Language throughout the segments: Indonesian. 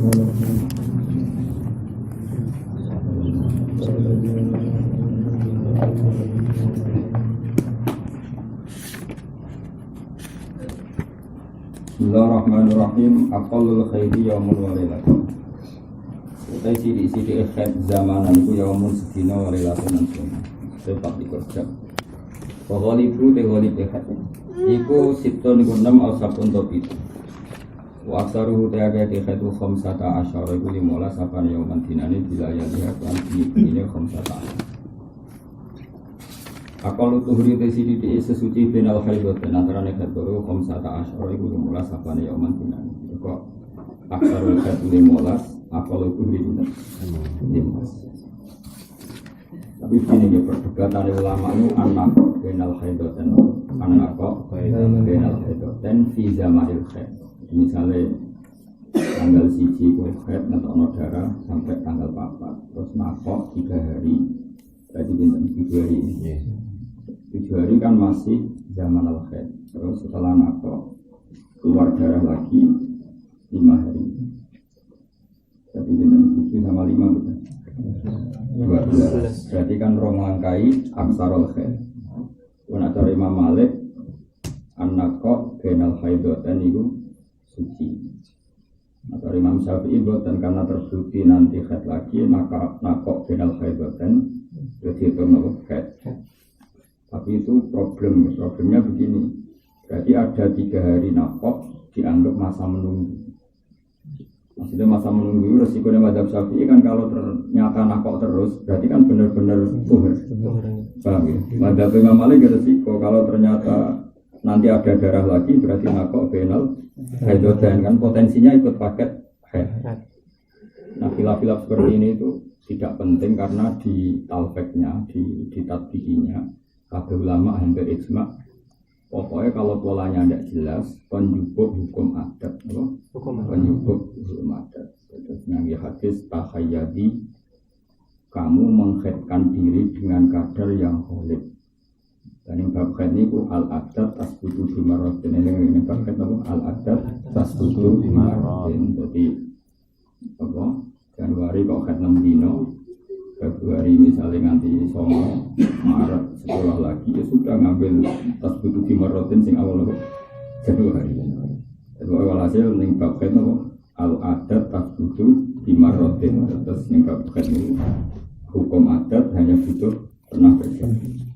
Bismillahirrahmanirrahim. Aqallul khairi yaumul walilatul. Utai sidik-sidik khair zamanan iku yaumun sedina walilatul nanti. Sepat dikerja. Walibu te walibe khair. Iku sipton iku 6 al sabun topi. Wa aksaruhu te agak khairu khamsata asyara iku 15 sapan yauman dinane wilayah lihat lan ini khamsata. Akal tuhri te sidik sesuci binal haidot dan antara nekat baru khamsata asyara iku 15 sapan yauman dinane. Kok aksarul khair 15 akal tuhri itu 15. Tapi ini ya perdebatan ulama itu anak binal haidot dan anak binal haidot dan fi zamanil khair. Misalnya tanggal 1 itu khair ngetokno darah sampai tanggal 4 terus nakok 3 hari berarti bintang 7 hari. 7 hari kan masih zaman al-khair. Terus setelah nakok keluar darah lagi 5 hari. Jadi bintang 7 sama 5 betul. 12. Berarti kan romangkai aksarul khair. Kuna cara Imam Malik an-nakok benal haidotan itu suci. Atau Imam Syafi'i dan karena terbukti nanti khair lagi maka nakok benal haidotan jadi itu nakok khair. Tapi itu problemnya begini. Berarti ada 3 hari nakok dianggap masa menunggu. Maksudnya masa menunggu resikonya mazhab Syafi'i kan kalau ternyata nakok terus berarti kan benar-benar tuhur. Paham ya? Mazhab Imam Malik resiko kalau ternyata nanti ada darah lagi berarti nakok benal haidotan kan potensinya ikut paket haid. Nah khilaf-khilaf seperti ini itu tidak penting karena di talfeknya, di tadbihinya kabeh ulama hampir ijma. Pokoknya kalau polanya tidak jelas, penjubuk hukum adat, penjubuk hukum adat. Terus yang hadis tahayyadi, kamu mengkhaitkan diri dengan kadar yang kholid. Dan yang bab khaid ini al-adat tasbutu bimarotin. Ini bab khaid apa? Al-adat tasbutu bimarotin. Jadi apa? Januari kok khaid 6 dino. Februari misalnya nganti Songo, Maret sekolah lagi ya sudah ngambil tas butuh di Marotin sing awal Januari. Jadi walhasil ning bab kan al adat tas butuh di Marotin terus ning bab kan hukum adat hanya butuh pernah terjadi.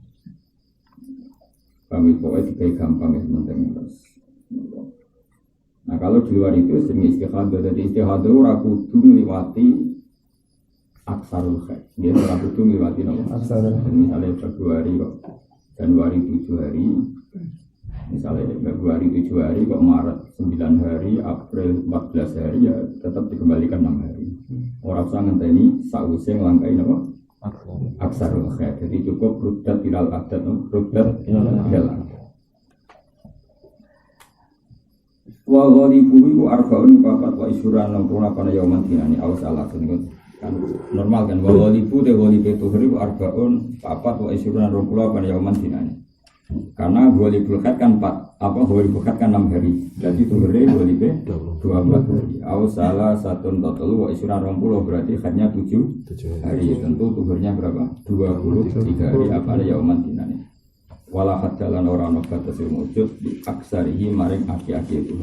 Kami pokoknya dikai gampang ya penting terus. Nah kalau di luar itu sering istihadah, jadi istihadah ora kudu ngliwati aksarul khair. Dia ora kudu ngliwati napa? Aksarul. Misalnya Februari kok Januari 7 hari. Misalnya Februari 7 hari kok Maret 9 hari, April 14 hari ya tetap dikembalikan 6 hari. Ora usah ngenteni sakwise nglangkai napa? Aksarul khair. Jadi cukup ruddat ilal adat, ruddat ilal adat. Wa ghalibu iku arba'un papat wa isyuran 60 pada yauman dinani aw salah kan normal kan walibu te walibu itu hari arbaun papat wa isyuruna 20 pada yauman dinani karena walibu khat kan 4 apa walibu khat kan 6 hari jadi itu hari walibu 24 hari aw salah satun total wa isyuruna 20 berarti khatnya 7 hari tentu tuhurnya berapa 23 hari apa ada yauman dinani wala khat jalan orang batas wujud di aksarihi maring aki-aki itu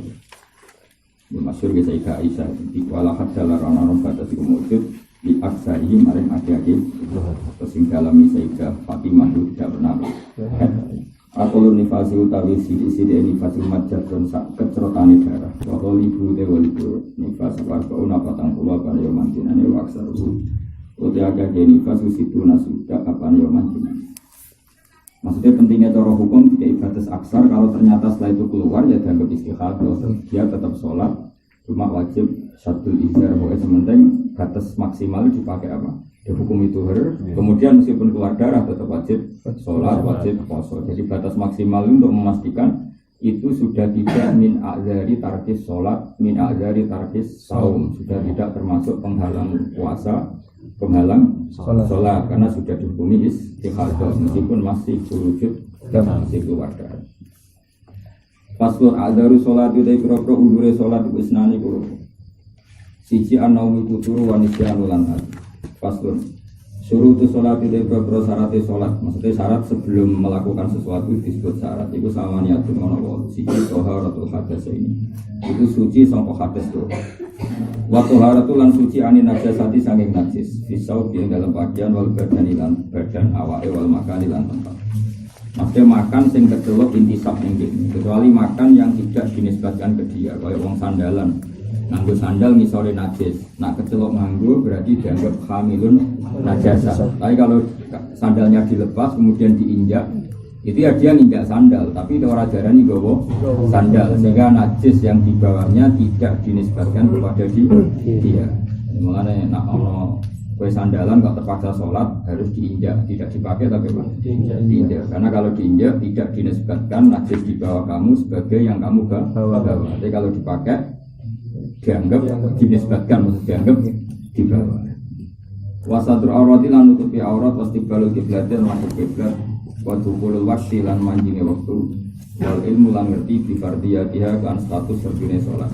masyhur ge Sayyidah Aisyah di wala khat jalan orang batas wujud di aksarihi maring aki-aki terus sing dalami Sayyidah Fatimah itu tidak pernah Akul nifasi utawi sidi-sidi nifasi majad dan sak kecrotane darah wakil ibu te walibu nifas warbaun apatang pulau pada yoman dinane waksaruhu uti aki-aki nifas usitu nasudah apaan yoman dinane. Maksudnya pentingnya cara hukum tidak batas aksar kalau ternyata setelah itu keluar ya dianggap istihadah dia tetap sholat cuma wajib syatul izar pokoknya sementing batas maksimal dipakai apa dihukum itu kemudian meskipun keluar darah tetap wajib sholat wajib puasa jadi batas maksimal untuk memastikan itu sudah tidak min a'zari tarkis sholat min a'zari tarkis saum sudah tidak termasuk penghalang puasa penghalang sholat karena sudah dihukumi istihadah meskipun masih berwujud dan masih keluar darah. Paslon adaru sholat itu dari pro udure sholat isnani kuro. Siji an-naumi kuturu wa nisyanu lan hati. Faslun. Syurutu sholat itu beberapa syaratnya sholat. Maksudnya syarat sebelum melakukan sesuatu disebut syarat. Itu sama niatun ono. Siji toharatul hadas ini. Itu suci sangka hadas tuh. Wa toharatul lan suci anin najasati saking najis. Fisau di dalam bagian wal badan ilan badan awake wal makan ilan tempat. Maksudnya makan sing kecelok intisab ning kene. Kecuali makan yang tidak dinisbatkan ke dia. Kayak wong sandalan. Nganggo sandal misalnya najis, nak kecelok nganggo berarti dianggap hamilun najasa. Tapi kalau sandalnya dilepas kemudian diinjak, itu ya dia nginjak sandal, tapi orang jarani gowo sandal sehingga najis yang di bawahnya tidak dinisbatkan kepada dia. Mulanya nak ono kue sandalan kok terpaksa sholat harus diinjak, tidak dipakai tapi apa? Diinjak. Karena kalau diinjak tidak dinisbatkan najis di bawah kamu sebagai yang kamu bawa. Tapi kalau dipakai dianggap dinisbatkan, maksud dianggap di bawah. Wasatur aurati lan nutupi aurat pasti balul kiblatin lan kiblat wa dukhulul waqti lan manjine waktu wal ilmu lan ngerti bi fardiyatiha kan status serdine salat.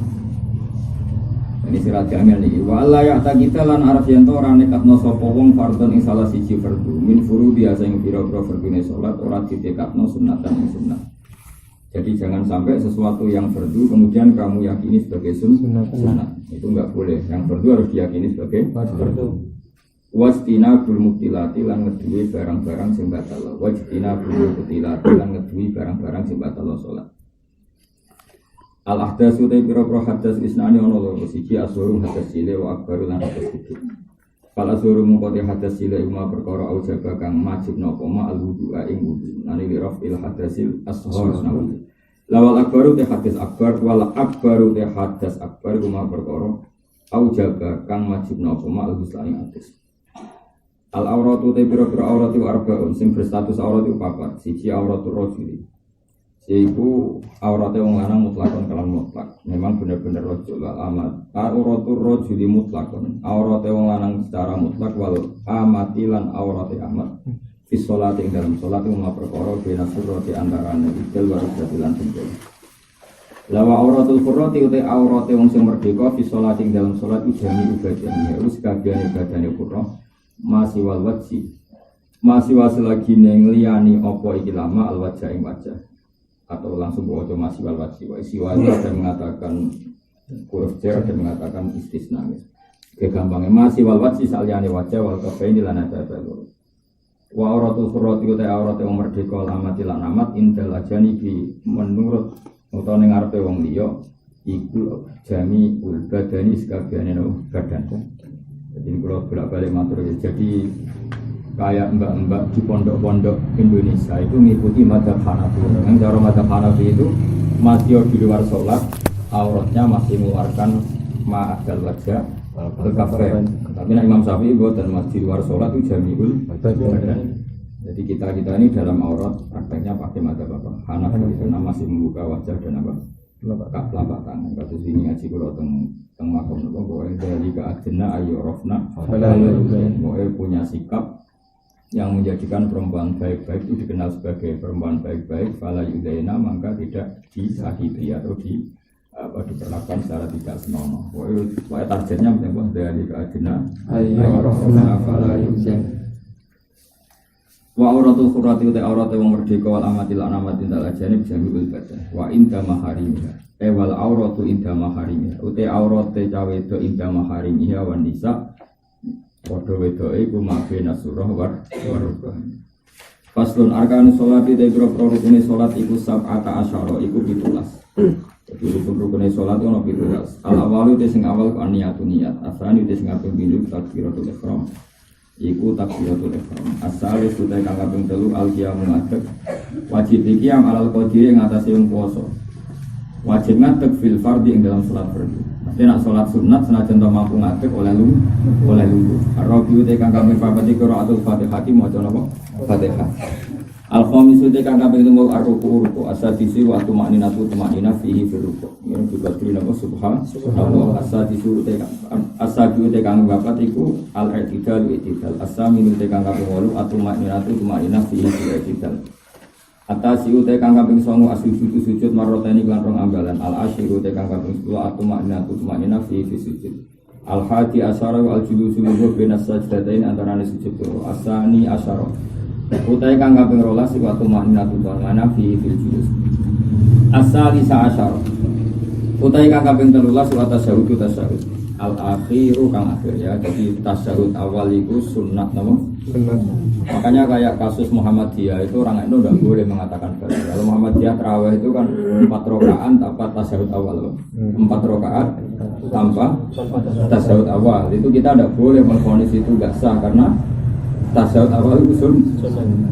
Ini sirat jamil niki wa la ya kita lan arep yen to ora nekatno sapa wong fardhon ing salah siji fardhu min furu biasa ing pira-pira fardhune salat ora ditekatno sunatan ing sunat. Jadi jangan sampai sesuatu yang fardu kemudian kamu yakini sebagai sunat. Itu enggak boleh. Yang fardu harus diyakini sebagai fardu. Wastina bil mubtilati lan ngeduwi barang-barang sing batal. Wastina bil mubtilati lan ngeduwi barang-barang sing batal salat. Al ahdatsu te pira-pira hadas isnani ana loro siji asuru hadas cilik wa akbaru lan hadas gede. Fal asuru mungko hadas cilik uma perkara aujaba kang majib napa ma al wudu'a ing wudu. Nani rafil hadasil ashhar nawi. Lawal akbaru te hadis akbar wal akbaru te hadas akbar uma perkara aujaba kang majib napa ma al wudu'a ing hadis. Al auratu te pira-pira auratu arbaun sing berstatus auratu papat. Siji auratu rajuli. Yaitu auratnya wong lanang mutlakon kalam mutlak. Memang benar-benar rajul wal amat. Auratul rajuli mutlakon. Auratnya wong lanang secara mutlak wal amati lan auratnya amat. Fi sholati ing dalam salat umma perkara bena surati antarané idul warajati lan tengkel. Lawa auratul qurrati uti auratnya wong sing merdeka fi sholati ing dalam salat ujami ibadahnya. Wis kabehane ibadahane qurra masih wal wajhi. Masih wasil lagi ning liyani apa iki lama al wajah ing wajah. Atau langsung bawa masih wal wajhi wa siwanya ada mengatakan huruf jar ada mengatakan istisna. Kegampangnya masih wal wajhi saliyane wajah wal kafaini lan ada loro. Wa auratul qurrati uti aurat yang merdeka lamati lan amat indal ajani bi menurut utawa ning ngarepe wong liya iku jami ul badani sakabehane badan. Jadi kalau bolak-balik matur jadi kayak mbak-mbak di pondok-pondok Indonesia itu mengikuti madzhab Hanafi. Yang cara madzhab Hanafi itu masih di luar sholat, auratnya masih mengeluarkan ma'adal wajah ke kafe. Tapi Imam Syafi'i buat dan masih di luar sholat itu jamiul badan. Jadi kita ini dalam aurat prakteknya pakai madzhab apa? Hanafi karena masih membuka wajah dan apa? Telapak tangan. Kasus ini ngaji kalau teng makom nopo boleh dari ke ajena ayo rofna. Boleh punya sikap yang menjadikan perempuan baik-baik itu dikenal sebagai perempuan baik-baik. Fala yudaina maka tidak disakiti atau diperlakukan secara tidak senonoh. Boleh targetnya menjadi dari ke ajena ayo rofna fala yudaina. Wa auratul qurrati uta aurate wong merdeka wal amatil anamatin dal ajane jamiul badan wa inda maharimiha wal auratu inda maharimiha uta aurate cawe do inda maharimiha wan nisa padha wedoke iku mabena surah war rukun. Faslun arkanus sholati te rukune salat iku sab'ata asyara iku 17. Jadi rukune salat ono 17. Al awalu te sing awal ku niatun niat, asani te sing kaping 7 takbiratul ihram. Iku takbiratul ihram. Asal sudah kang kaping 3 al-qiyamu ngadeg. Wajib qiyam alal qadiri ing atase wong puasa. Wajib ngadeg fil fardhi ing dalam salat fardu. Tapi nak salat sunat senajan to mampu ngadeg oleh lungguh. Ar-rabiu te kang kaping 4 qiraatul Fatihah maca napa? Fatihah. Al-khamisu te kang kaping 5 ar-ruku'. As-sadisi wa tumaninatu tumanina fihi fil ruku'. Ini juga dinapa subhanallah. As-sadisu te as-sabiu te kang papat iku al-i'tidal i'tidal. As-saminu te kang kaping 8 atumaninatu tumanina fihi fil i'tidal. Atasiu te kang kaping 9 as-sujudu sujud maroteni lan rong ambalan. Al-asyiru te kang kaping 10 atumaninatu tumanina fihi fil sujud. Al-hadi asyara wa al-julusu lugu binas sajdatain antara sujud loro. Asani asyara. Utai kang kaping 12 wa tumanatu bangana fi fil julus. Asalisa asyara. Utai kang kaping 13 wa tasyahud. Al-akhiru kang akhir ya. Jadi tasyahud awal itu sunnah nama. Makanya kayak kasus Muhammadiyah itu orang itu tidak boleh mengatakan baca. Kalau Muhammadiyah terawih itu kan 4 rakaat tanpa tasyahud awal loh. 4 rakaat tanpa tasyahud awal. Itu kita tidak boleh memvonis itu tidak sah karena tasyahud awal itu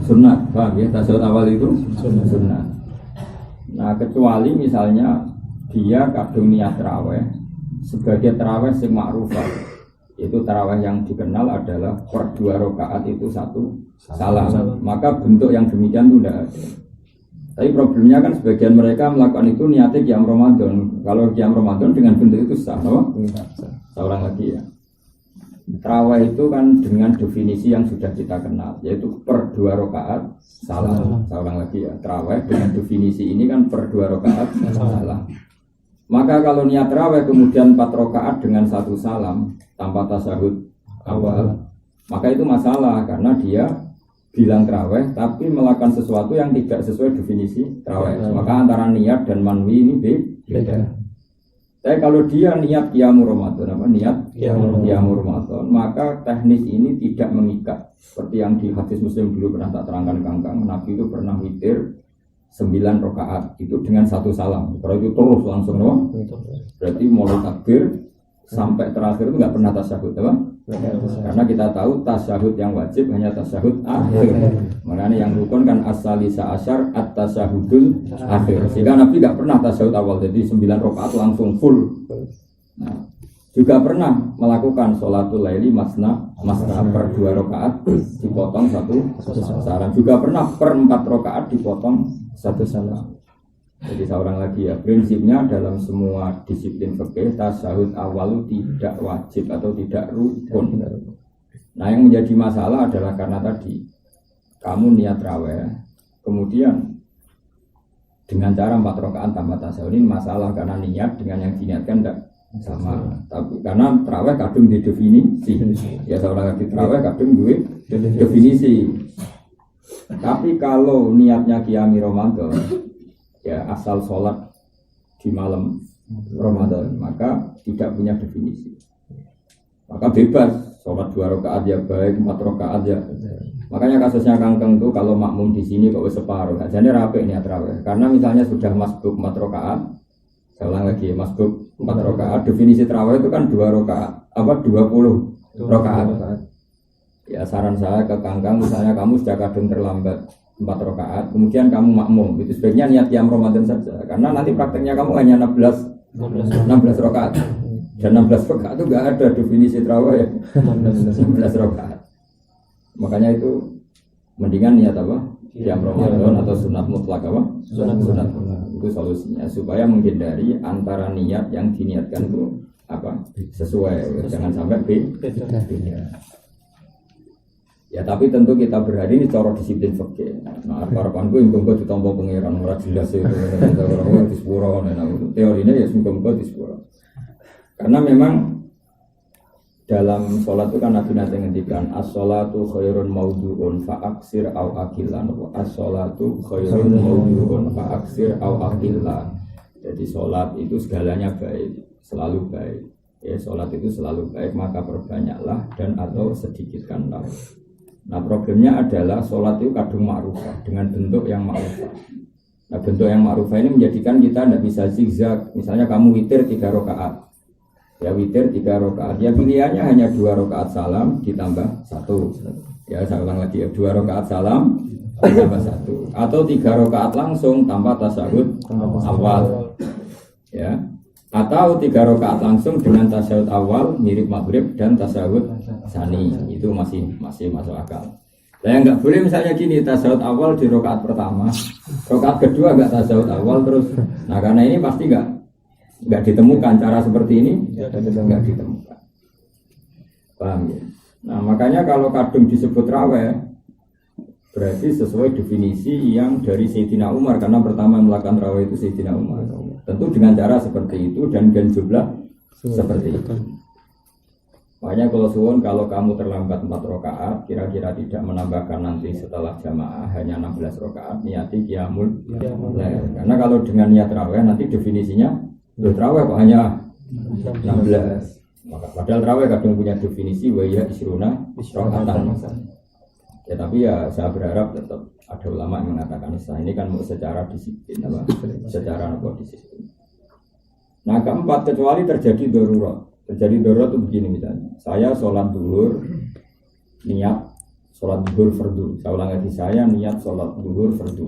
sunnah. Paham ya? Tasyahud awal itu sunnah. Nah kecuali misalnya dia kadung niat terawih sebagai terawih sing ma'rufah, itu terawih yang dikenal adalah per 2 rakaat itu 1 salam. Maka bentuk yang demikian itu tidak ada. Tapi problemnya kan sebagian mereka melakukan itu niatnya qiyam Ramadan. Kalau qiyam Ramadan dengan bentuk itu sah, apa? Seorang lagi ya. Terawih itu kan dengan definisi yang sudah kita kenal, yaitu per 2 rakaat salam. Seorang lagi ya. Terawih dengan definisi ini kan per 2 rakaat salam. Maka kalau niat terawih kemudian 4 rakaat dengan 1 salam tanpa tasyahud awal, maka itu masalah karena dia bilang terawih tapi melakukan sesuatu yang tidak sesuai definisi terawih. Maka antara niat dan manwi ini beda. Tapi kalau dia niat qiyamul Ramadan, niat qiyamul Ramadan, maka teknis ini tidak mengikat. Seperti yang di hadis Muslim dulu pernah tak terangkan Kangkang, Nabi itu pernah witir 9 rakaat itu dengan 1 salam. Kalau itu terus langsung no? Berarti mulai takbir sampai terakhir itu nggak pernah tasyahud, apa? Karena kita tahu tasyahud yang wajib hanya tasyahud akhir. Makanya yang rukun kan as-salisa asyar at-tasyahudul akhir. Sehingga Nabi nggak pernah tasyahud awal, jadi 9 rakaat langsung full. Nah, juga pernah melakukan sholatul laili masna per 2 rakaat dipotong 1 salam. Juga pernah per 4 rakaat dipotong 1 salam. Jadi seorang lagi ya, prinsipnya dalam semua disiplin fikih tasyahud awal tidak wajib atau tidak rukun. Nah yang menjadi masalah adalah karena tadi kamu niat raweh, kemudian dengan cara 4 rakaat tanpa tasyahud ini masalah karena niat dengan yang diniatkan tidak sama. Tapi karena terawih kadung di definisi, ya seorang lagi terawih kadung di definisi. Tapi kalau niatnya qiyami Ramadan, ya asal sholat di malam Ramadan, maka tidak punya definisi. Maka bebas, sholat 2 rakaat ya baik, 4 rakaat ya. Makanya kasusnya Kangkeng tuh kalau makmum di sini kok separuh, jadi rapi niat terawih. Karena misalnya sudah masbuk 4 rakaat, saya ulang lagi, masbuk 4 rakaat, definisi terawih itu kan 2 rakaat, 20 rakaat. Ya saran saya ke Kangkang, misalnya kamu sudah kadung terlambat 4 rakaat, kemudian kamu makmum, itu sebaiknya niat qiyam Ramadan saja, karena nanti prakteknya kamu hanya 16 rakaat, dan 16 rakaat itu nggak ada definisi terawih ya, 16 rakaat. Makanya itu mendingan niat apa? Qiyam Ramadan atau sunat mutlak apa? Sunat mutlak. Itu solusinya supaya menghindari antara niat yang diniatkan itu apa? Sesuai, jangan sampai beda. Ya tapi tentu kita berhari ini cara disiplin fikih. Nah, harapanku yang muga ditampa pangeran ora jelas itu ora disepuro teorinya ya muga di sepuro. Karena memang dalam sholat itu kan Nabi nanti ngendikan as-sholatu khairun maudhu'un fa'aksir au aqilan. As-sholatu khairun maudhu'un fa'aksir au aqilan. Jadi sholat itu segalanya baik, selalu baik. Ya sholat itu selalu baik, maka perbanyaklah dan atau sedikitkanlah. Nah problemnya adalah sholat itu kadung ma'rufah dengan bentuk yang ma'rufah. Nah bentuk yang ma'rufah ini menjadikan kita tidak bisa zigzag. Misalnya kamu witir 3 rakaat, ya witir 3 rakaat, ya pilihannya hanya 2 rakaat salam ditambah 1. Ya saya ulang lagi ya, 2 rakaat salam ditambah 1, atau 3 rakaat langsung tanpa tasyahud awal, ya. Atau 3 rakaat langsung dengan tasyahud awal mirip maghrib dan tasyahud tsani, itu masih masuk akal. Nah yang nggak boleh misalnya gini, tasyahud awal di rakaat pertama, rakaat kedua nggak tasyahud awal terus. Nah karena ini pasti nggak ditemukan cara seperti ini, nggak ditemukan. Paham ya? Nah makanya kalau kadung disebut raweh berarti sesuai definisi yang dari Sayyidina Umar, karena pertama yang melakukan raweh itu Sayyidina Umar. Tentu dengan cara seperti itu dan jumlah seperti itu. Makanya kalau suwun kalau kamu terlambat 4 rakaat, kira-kira tidak menambahkan nanti setelah jamaah hanya 16 rakaat, niati qiyamul lail. Karena kalau dengan niat tarawih nanti definisinya tarawih kok hanya 16. Maka padahal tarawih kadang punya definisi wa ya isruna rakaatan. Ya tapi ya saya berharap tetap ada ulama yang mengatakan ini kan mau secara disiplin secara disiplin. Nah keempat, kecuali terjadi darurat. Terjadi darurat itu begini misalnya, saya sholat duhur, niat sholat duhur fardu. Saya ulang lagi, saya niat sholat duhur fardu.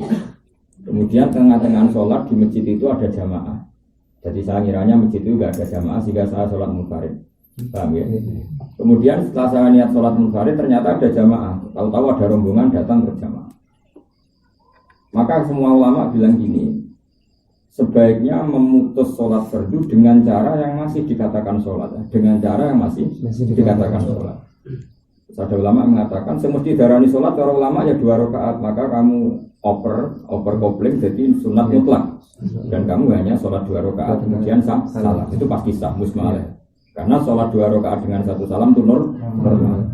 Kemudian tengah-tengah sholat di masjid itu ada jamaah. Jadi saya ngiranya masjid itu nggak ada jamaah sehingga saya sholat munfarid. Paham ya? Kemudian setelah saya niat sholat munfarid ternyata ada jamaah. Tahu-tahu ada rombongan datang berjamaah. Maka semua ulama bilang gini, sebaiknya memutus sholat fardu dengan cara yang masih dikatakan sholat, dengan cara yang masih dikatakan sholat. Ada ulama mengatakan semesti darani sholat, para ulama ya 2 rakaat, maka kamu oper kopling jadi sunat mutlak, dan kamu hanya sholat 2 rakaat kemudian salam, itu pasti sah musmalah. Karena sholat 2 rakaat dengan 1 salam itu normal.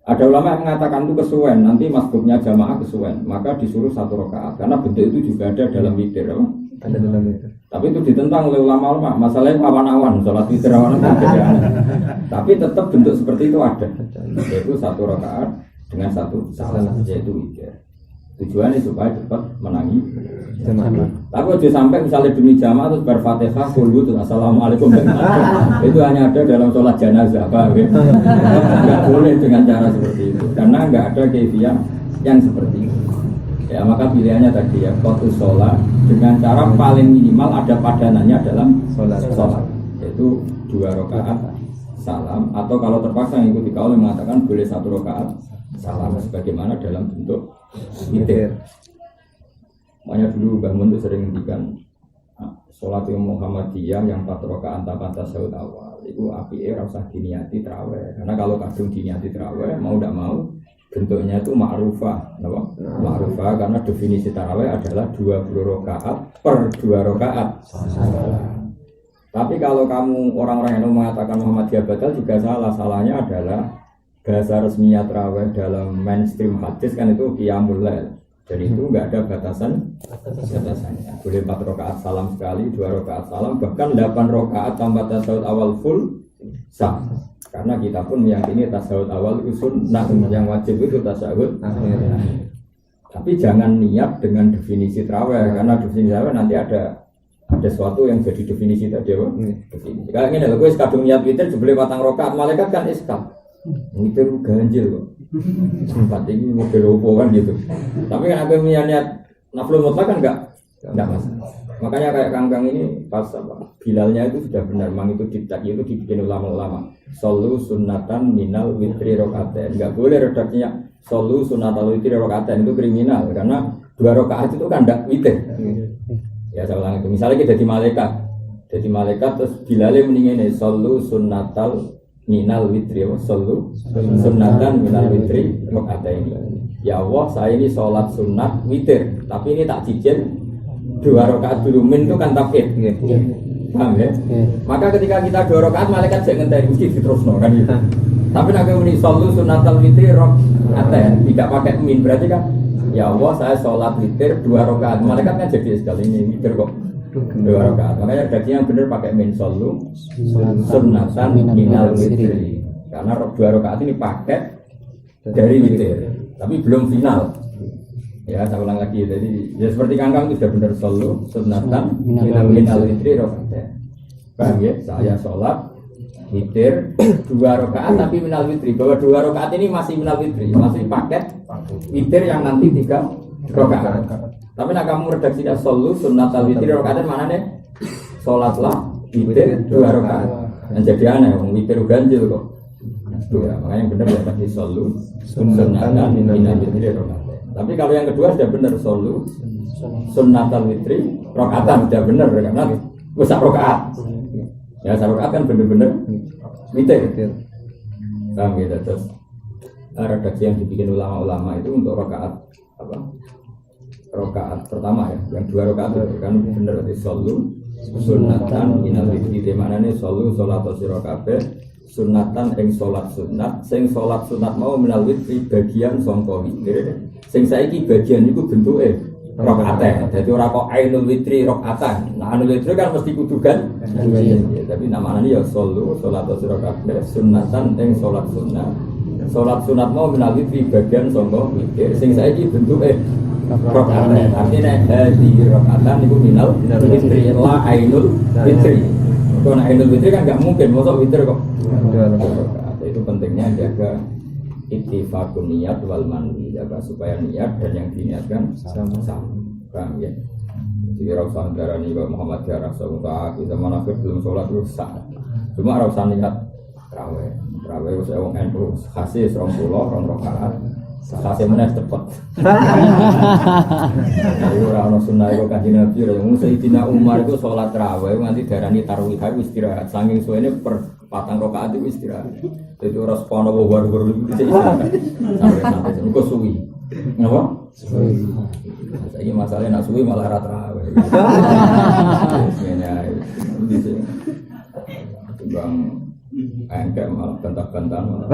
Ada ulama yang mengatakan itu kesuwen, nanti masbuknya jamaah kesuwen, maka disuruh 1 rakaat, karena bentuk itu juga ada dalam witir. Ada dalam witir. Tapi itu ditentang oleh ulama-ulama. Masalahnya awan-awan, sholat witir awan-awan tapi tetap bentuk seperti itu ada. Yaitu 1 rakaat dengan 1 salam, yaitu witir. Tujuannya supaya cepat menangi jamaah. Tapi kalau sampai misalnya demi jamaah terus berfatihah, qul terus assalamualaikum. Itu hanya ada dalam sholat jenazah, Pak. Enggak boleh dengan cara seperti itu, karena enggak ada kefiah yang seperti itu. Ya maka pilihannya tadi ya, qot'us sholat dengan cara paling minimal ada padanannya dalam sholat, yaitu 2 rakaat salam, atau kalau terpaksa mengikuti kaul yang mengatakan boleh 1 rakaat salam sebagaimana dalam bentuk witir. Makanya dulu Mbah Mun itu sering ngendikan sholat yang Muhammadiyah yang 4 rakaat tanpa tasyahud awal itu apike ora usah diniati tarawih, karena kalau kadung diniati tarawih mau tidak mau bentuknya itu ma'rufah, ma'rufah karena definisi tarawih adalah 20 rakaat per 2 rakaat. Tapi kalau kamu orang-orang yang mengatakan Muhammadiyah batal juga salah. Salahnya adalah bahasa resminya tarawih dalam mainstream hadis kan itu qiyamul lail. Jadi itu enggak ada batasannya. Boleh 4 rakaat salam sekali, 2 rakaat salam, bahkan 8 rakaat tanpa tasyahud awal full sah. Karena kita pun meyakini tasyahud awal itu sunnah, yang wajib itu tasyahud akhir. Tapi jangan niat dengan definisi tarawih, karena definisi tarawih nanti ada sesuatu yang jadi definisi tadi apa? Definisi. Kalau ini gue kadung niat witir jebule 4 rakaat, malaikat kan iskal. Witir ganjil kok. Sempat ini model opo kan gitu. Tapi kan aku niat naflu mutlak kan enggak masalah. Makanya kayak kangkang ini pas apa? Bilalnya itu sudah benar, memang itu dicak itu dibikin ulama-ulama. Solu sunatan minal witri rokaaten. Enggak boleh redaksinya solu sunatal witri rokaaten, itu kriminal karena 2 rakaat itu kan enggak witir. Ya saya ulang itu. Misalnya kita jadi malaikat terus bilalnya mendingin solu sunatal minal witri, solu sunatan minal witri rokaaten ini. Ya Allah, saya ini sholat sunat witir, tapi ini tak cicil 2 rakaat dulu, min itu kan takkid. Paham ya? Maka ketika kita 2 rakaat malaikat jangan ngenteni mesti diterusno kan gitu. Tapi nek muni shollu sunatal witri rakaat tidak pakai min berarti kan ya Allah saya sholat witir 2 rakaat. Malaikat kan jadi sekali ini witir kok 2 rakaat. Makanya berarti yang benar pakai min shollu sunatan minal witri. Karena 2 rakaat ini pakai dari witir, tapi belum final. Ya, saya ulang lagi. Jadi, ya seperti kangkang itu sudah benar solu sunatan minal witri rakaat. Paham ya? Saya sholat witir 2 rakaat tapi minal witri. Bahwa 2 rakaat ini masih minal witri, masih paket witir yang nanti 3 rakaat. Tapi nak kamu redaksinya solu sunatan witri rakaat mana nih? Sholatlah witir 2 rakaat. Yang jadi aneh, witir ganjil kok. Ya, makanya yang benar ya tadi solu sunatan minal witri rakaat. Tapi kalau yang kedua sudah benar solu sunnatal witri rakaatan sudah benar karena besar rakaat. Ya rakaat kan benar-benar witir. Paham gitu. Terus redaksi yang dibikin ulama-ulama itu untuk rakaat apa? Rakaat pertama ya, yang 2 rakaat itu kan benar di solu sunnatan minal witri. Di mana nih solu sholatus rakaat sunatan ing salat sunat sing salat sunat mau minal witri bagian sangka witir sing saiki bagian iku bentuke rakaat. Dadi ora kok ainul witri rakaatan. Nah ainul witri kan mesti kudu kan. Ya, tapi namanya ya salat rakaat sunatan ing salat sunat. Salat sunat mau minal witri bagian sangka witir sing saiki bentuke rakaat. Artinya hadi rakaatan iku minal witri la ainul witri. Kalau ainul witri kan nggak mungkin, masa witri kok. Itu pentingnya jaga ittifaqun niat wal manwi, jaga supaya niat dan yang diniatkan sama. Paham ya? Jadi rasa darani kok Muhammad ya rasa utak kita manafir belum sholat itu sah. Cuma rasa niat terawih wis wong NU khase 20 rakaat. Khase meneh cepet. Ora ono sunah kok Kanjeng Nabi ora mung Sayyidina Umar itu sholat tarawih nganti darani tarawih wis istirahat. Saking suwene per 4 rakaat itu istirahat. Jadi ora sepono war-war iki sampai kok suwi. Napa? Suwi. Saiki masalahnya nak suwi malah ra tarawih. Ngene ae. Bang engke malah bantah-bantahan malah.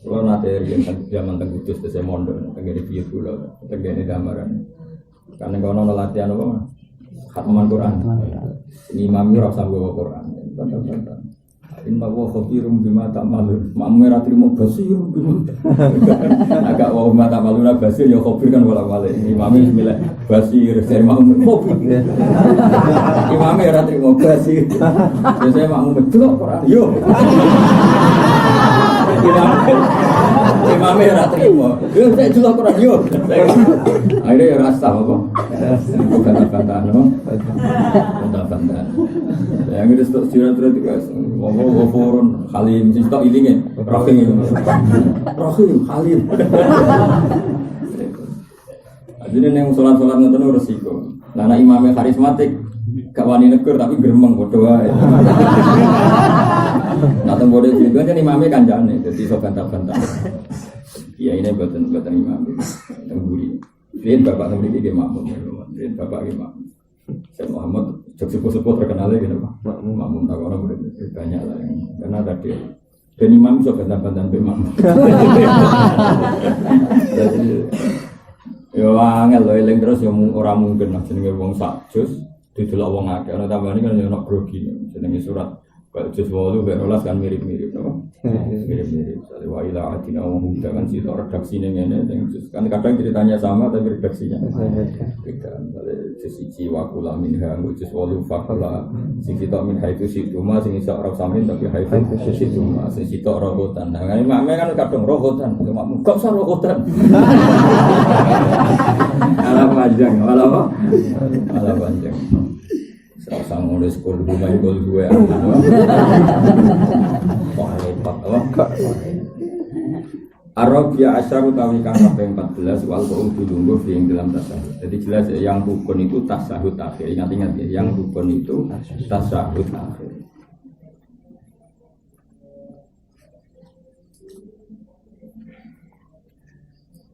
Kalau nanti zaman tenggutus itu saya mondok, tenggine biar dulu, tenggine gambaran. Karena kalau nol latihan apa, khatman Quran. Imamnya rasa bawa Quran, bantah-bantah. Inna wa khabirum bima ta'malun. Makmum ora trimo basirum bima. Agak wa bima ta'maluna basir ya khabir kan wala-wala. Imamnya bismillah basir saya makmum khabir. Imamnya ora trimo basir. Saya makmum delok Quran. Yo. Imamnya ora trimo. Yo saya delok Quran yo. Akhirnya ya rasa apa? Kata-kata no. Kata-kata. Yang itu stok sirat-sirat guys. Wafurun Halim, sing stok ilinge Rahim Halim. Jadi yang sholat-sholat ngoten resiko. Lah nek imame karismatik gak wani negur tapi gremeng padha wae. Nah teng bodhe juga kan imame kancane dadi iso bantah-bantah. Iya ini buatan imam teng buri. Riyen bapak teng mriki nggih makmum. Riyen bapak nggih makmum. Saya Muhammad sepuh-sepuh terkenalnya gitu Pak. Makmum tak orang banyak lah yang karena tadi dan imam bisa bantah-bantahan imam. Jadi ya angel loh eling terus yang orang mungkin lah jenenge wong sak jus didelok wong akeh ana tambane kan yo ono grogi jenenge surat kalau jus 8 berolas kan mirip-mirip apa mirip-mirip dari wa ila atina wa hum kan situ redaksine ngene kan kadang ceritanya sama tapi redaksinya beda. Sisi wakula minha jus 8 fakala sing sitok min haitu situma sing iso ora samin tapi haitu situma sing sitok rohotan. Nah ngene makme kan kadang rohotan makmu kok usah rohotan. Ala panjang ala panjang. Serasa ngurus sekolah rumah itu gue wah lepak apa Arabia Asyar utawi kang kaping 14 wal qaul dulungguh yang dalam tasawuf. Jadi jelas ya, yang rukun itu tasawuf akhir. Ingat-ingat ya, yang rukun itu tasawuf akhir.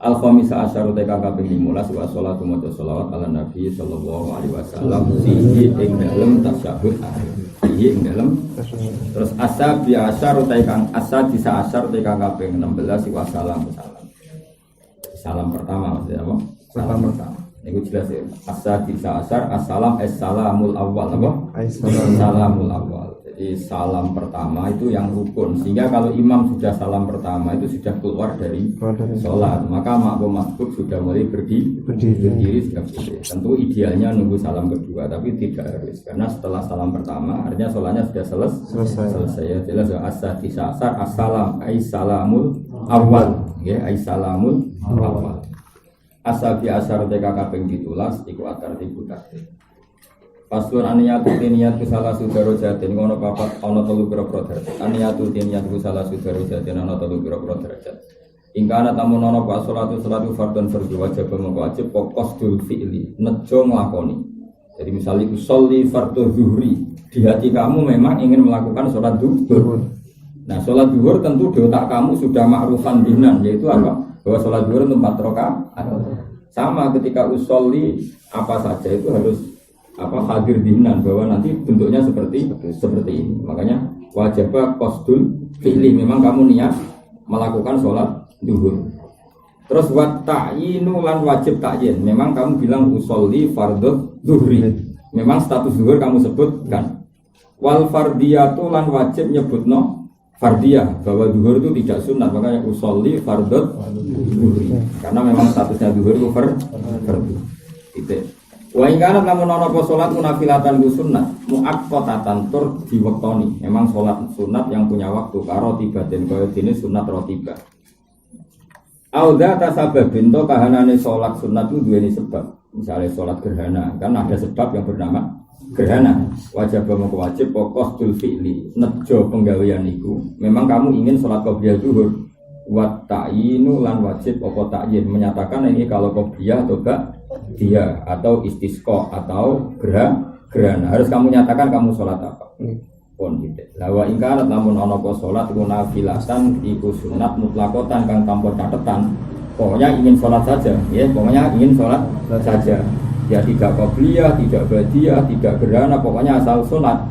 Al-Khamisa Asyar utawi kang kaping 15 wa sholatu maca sholawat ala Nabi sallallahu alaihi wasallam sihi ing dalem tasawuf akhir. Sihi ing dalem terus asabi asyar utawi kang asadisa asyar utawi kang kaping 16 wa salam. Salam pertama maksudnya apa? Salam pertama. Niku jelas ya. Asadisa asyar assalamul awal apa? Salamul awal. Jadi salam pertama itu yang rukun. Sehingga kalau imam sudah salam pertama itu sudah keluar dari sholat, maka makmum masbuk sudah mulai berdiri sudah boleh. Tentu idealnya nunggu salam kedua, tapi tidak harus. Karena setelah salam pertama, artinya sholatnya sudah selesai. Ya, jelas ya. As-sadisa asyar as-salamul awal. Ya, as-salamul awal. Asabi asyar teka kaping ditulas iku atar tibu takdir. Pasun aniyatu tiniyatu salah sudaro jatin ngono papat ana 3 pira-pira derajat. Aniyatu tiniyatu salah sudaro jatin ana 3 pira-pira derajat. Ingkana tamun ana pa salatu fardhon fardhu wajib wajib pokos dul fi'li nejo nglakoni. Jadi misalnya ku sholli fardhu zuhri, di hati kamu memang ingin melakukan salat zuhur. Nah, salat zuhur tentu di otak kamu sudah ma'rufan binan, yaitu apa? Bahwa salat zuhur itu 4 rakaat. Sama ketika usolli apa saja itu harus hadir dihinan bahwa nanti bentuknya seperti ini. Makanya wajib qasdul fi'li, memang kamu niat melakukan sholat zuhur. Terus wat ta'yinu lan wajib ta'yin, memang kamu bilang usolli fardhu zuhri, memang status zuhur kamu sebutkan. Wal fardiyatu lan wajib nyebutno fardiyah, bahwa zuhur itu tidak sunat, makanya usolli fardhu zuhri, karena memang statusnya zuhur itu fardhu. Itu. Wa in kana lamun ana apa salat munafilatan ku sunat muaqqatatan tur diwektoni. Memang salat sunat yang punya waktu karo tibaten kaya dene sunat rotibah. Auda tasababin to kahanane salat sunat itu duweni sebab. Misalnya salat gerhana, kan ada sebab yang bernama gerhana. Wajib moko wajib qasdul fi'li. Nejo penggawean iku. Memang kamu ingin salat qobliyah zuhur. Wa ta'yinu lan wajib apa ta'yin, menyatakan ini kalau qobliyah atau dia atau istisqa atau gerhana harus kamu nyatakan kamu sholat apa pun gitu. Lawa ingkarat namun ono po sholat nafilatan iku sunat mutlakotan kang tanpa catatan, pokoknya ingin sholat saja ya, pokoknya ingin sholat saja ya, tidak qobliyah, tidak ba'diyah, tidak gerhana, pokoknya asal sholat.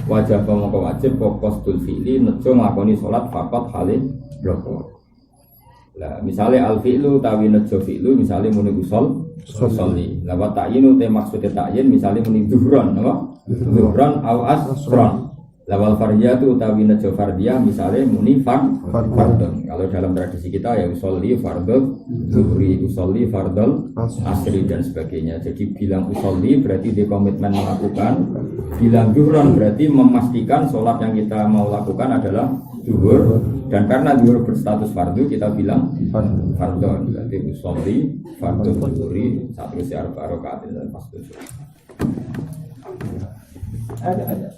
Wajib mongko wajib qasdul fi'li nejo nglakoni sholat faqat halih bloko. Lah misalnya al-fi'lu tawi nejo fi'lu misalnya muni usolli. Lah wa ta'yinu te maksudnya ta'yin misalnya muni zuhran apa? Zuhran au asran. Lah wal fardiyatu tawi nejo fardiyah misalnya muni fardun. Kalau dalam tradisi kita ya usolli fardhu zuhri, usolli fardul asri dan sebagainya. Jadi bilang usolli berarti dia komitmen melakukan, bilang zuhran berarti memastikan sholat yang kita mau lakukan adalah zuhur, dan karena zuhur berstatus fardu kita bilang fardun. Berarti usolli fardun zuhri satu siar rakaat dan pas ada